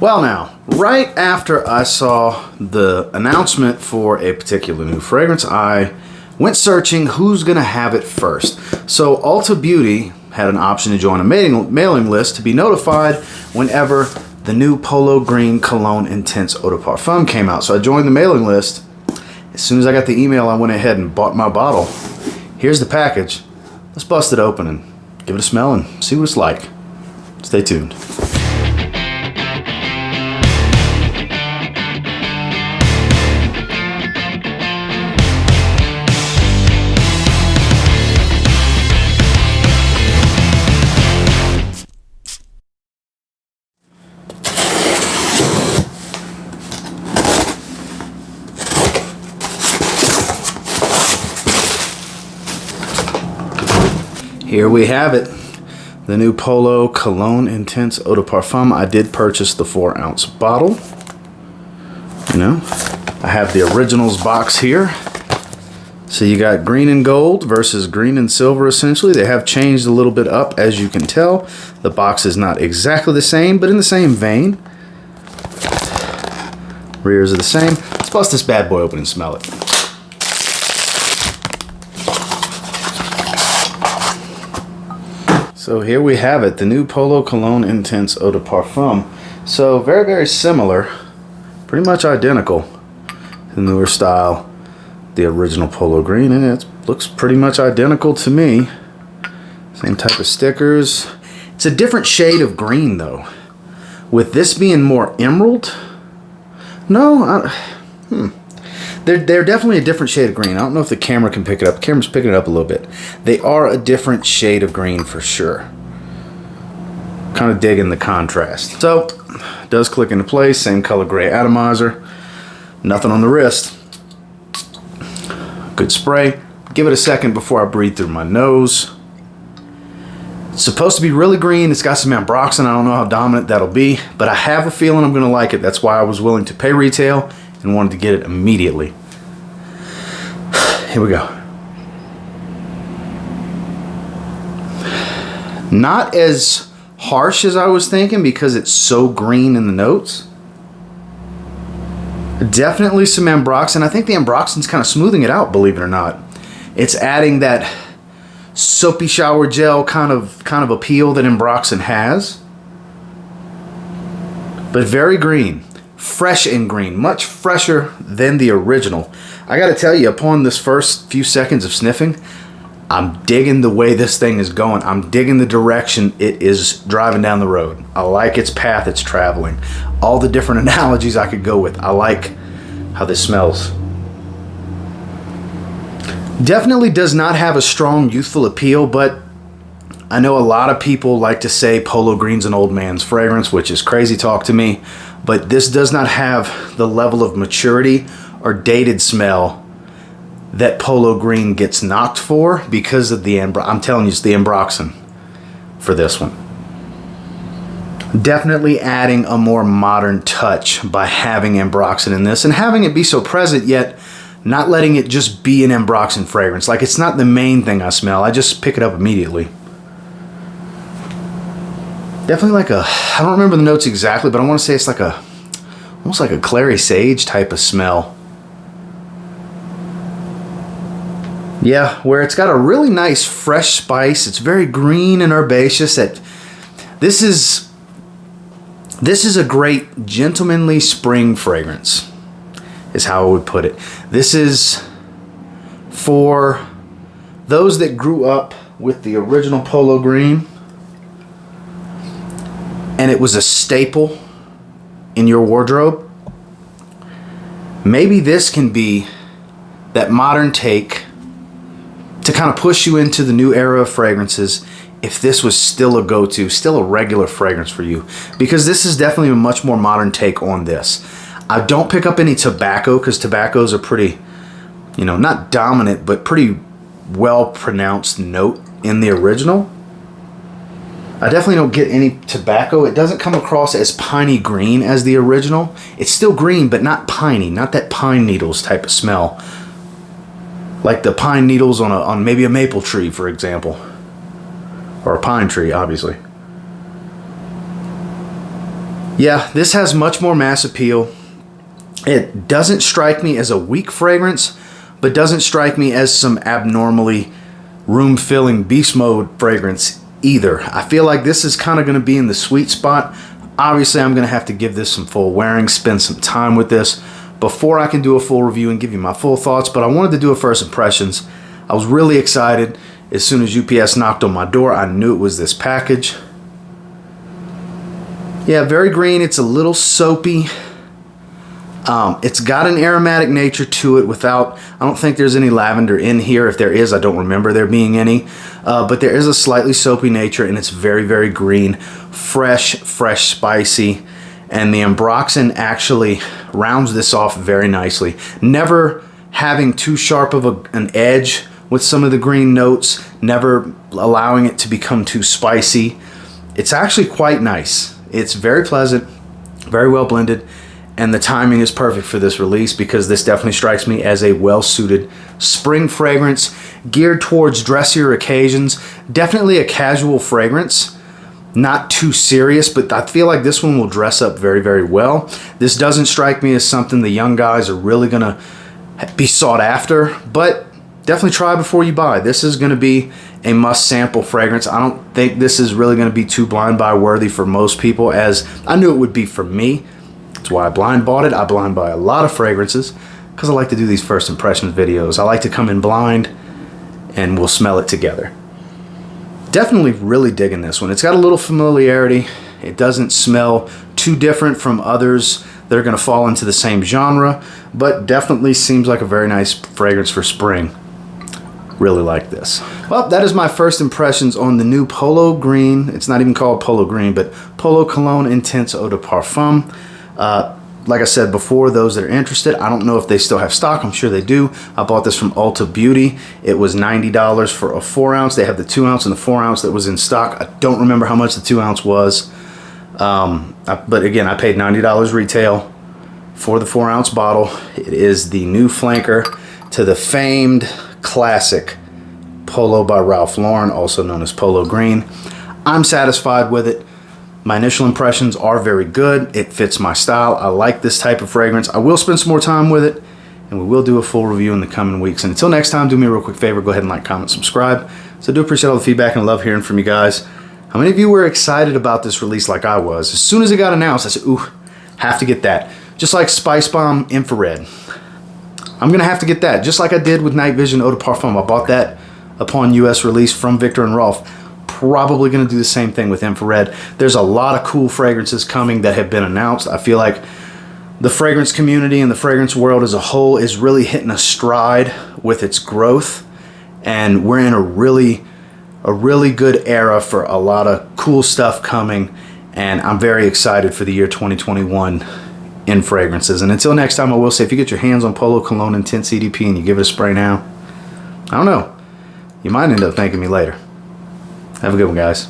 Well now, right after I saw the announcement for a particular new fragrance, I went searching who's gonna have it first. So Ulta Beauty had an option to join a mailing list to be notified whenever the new Polo Green Cologne Intense Eau de Parfum came out. So I joined the mailing list. As soon as I got the email, I went ahead and bought my bottle. Here's the package. Let's bust it open and give it a smell and see what it's like. Stay tuned. Here we have it, the new Polo Cologne Intense Eau de Parfum. I did purchase the 4-ounce bottle. You know, I have the originals box here. So you got green and gold versus green and silver essentially. They have changed a little bit up, as you can tell. The box is not exactly the same, but in the same vein. Rears are the same. Let's bust this bad boy open and smell it. So here we have it, the new Polo Cologne Intense Eau de Parfum. So very, very similar, pretty much identical. The newer style, the original Polo Green, and it looks pretty much identical to me. Same type of stickers. It's a different shade of green though. With this being more emerald, They're definitely a different shade of green. I don't know if the camera can pick it up. The camera's picking it up a little bit. They are a different shade of green for sure. Kind of digging the contrast. So, it does click into place. Same color gray atomizer. Nothing on the wrist. Good spray. Give it a second before I breathe through my nose. It's supposed to be really green. It's got some ambroxan. I don't know how dominant that'll be, but I have a feeling I'm going to like it. That's why I was willing to pay retail and wanted to get it immediately. Here we go. Not as harsh as I was thinking because it's so green in the notes. Definitely some ambroxan. I think the ambroxan's kind of smoothing it out, believe it or not. It's adding that soapy shower gel kind of appeal that ambroxan has. But very green. Fresh and green, much fresher than the original. I gotta tell you, upon this first few seconds of sniffing, I'm digging the way this thing is going. I'm digging the direction it is driving down the road. I like its path it's traveling. All the different analogies I could go with. I like how this smells. Definitely does not have a strong youthful appeal, but I know a lot of people like to say Polo Green's an old man's fragrance, which is crazy talk to me. But this does not have the level of maturity or dated smell that Polo Green gets knocked for because of the I'm telling you, it's the ambroxan for this one. Definitely adding a more modern touch by having ambroxan in this and having it be so present, yet not letting it just be an ambroxan fragrance. Like, it's not the main thing I smell. I just pick it up immediately. Definitely like a, I don't remember the notes exactly, but I want to say it's like a, almost like a clary sage type of smell. Yeah, where it's got a really nice fresh spice. It's very green and herbaceous. This is a great gentlemanly spring fragrance, is how I would put it. This is for those that grew up with the original Polo Green and it was a staple in your wardrobe. Maybe this can be that modern take to kind of push you into the new era of fragrances if this was still a go-to, still a regular fragrance for you. Because this is definitely a much more modern take on this. I don't pick up any tobacco because tobaccos are pretty, you know, not dominant, but pretty well-pronounced note in the original. I definitely don't get any tobacco. It doesn't come across as piney green as the original. It's still green, but not piney, not that pine needles type of smell. Like the pine needles on maybe a maple tree, for example. Or a pine tree, obviously. Yeah, this has much more mass appeal. It doesn't strike me as a weak fragrance, but doesn't strike me as some abnormally room-filling beast mode fragrance either. I feel like this is kind of going to be in the sweet spot. Obviously, I'm going to have to give this some full wearing, spend some time with this before I can do a full review and give you my full thoughts, but I wanted to do a first impressions. I was really excited. As soon as UPS knocked on my door, I knew it was this package. Yeah, very green. It's a little soapy. It's got an aromatic nature to it without, I don't think there's any lavender in here. If there is, I don't remember there being any. But there is a slightly soapy nature, and it's very, very green. Fresh, spicy. And the Ambroxan actually rounds this off very nicely. Never having too sharp of an edge with some of the green notes. Never allowing it to become too spicy. It's actually quite nice. It's very pleasant, very well blended, and the timing is perfect for this release because this definitely strikes me as a well-suited spring fragrance geared towards dressier occasions. Definitely a casual fragrance, not too serious, but I feel like this one will dress up very, very well. This doesn't strike me as something the young guys are really gonna be sought after, but definitely try before you buy. This is gonna be a must sample fragrance. I don't think this is really going to be too blind buy worthy for most people, as I knew it would be for me. That's why I blind bought it. I blind buy a lot of fragrances because I like to do these first impressions videos. I like to come in blind and we'll smell it together. Definitely really digging this one. It's got a little familiarity. It doesn't smell too different from others that are going to fall into the same genre, but definitely seems like a very nice fragrance for spring. Really like this. Well, that is my first impressions on the new Polo Green. It's not even called Polo Green, but Polo Cologne Intense Eau de Parfum. Like I said before, those that are interested, I don't know if they still have stock. I'm sure they do. I bought this from Ulta Beauty. It was $90 for a 4 ounce. They have the 2 ounce and the 4 ounce that was in stock. I don't remember how much the 2 ounce was. But again, I paid $90 retail for the 4 ounce bottle. It is the new flanker to the famed classic Polo by Ralph Lauren, also known as Polo Green. I'm satisfied with it. My initial impressions are very good. It fits my style. I like this type of fragrance. I will spend some more time with it, and we will do a full review in the coming weeks. And until next time, do me a real quick favor. Go ahead and like, comment, subscribe. So I do appreciate all the feedback and love hearing from you guys. How many of you were excited about this release like I was? As soon as it got announced, I said, ooh, have to get that. Just like Spice Bomb Infrared. I'm going to have to get that, just like I did with Night Vision Eau de Parfum. I bought that upon US release from Viktor and Rolf. Probably going to do the same thing with Infrared. There's a lot of cool fragrances coming that have been announced. I feel like the fragrance community and the fragrance world as a whole is really hitting a stride with its growth. And we're in a really good era for a lot of cool stuff coming. And I'm very excited for the year 2021. In fragrances. And until next time, I will say, if you get your hands on Polo Cologne Intense EDP and you give it a spray now, I don't know, you might end up thanking me later. Have a good one, guys.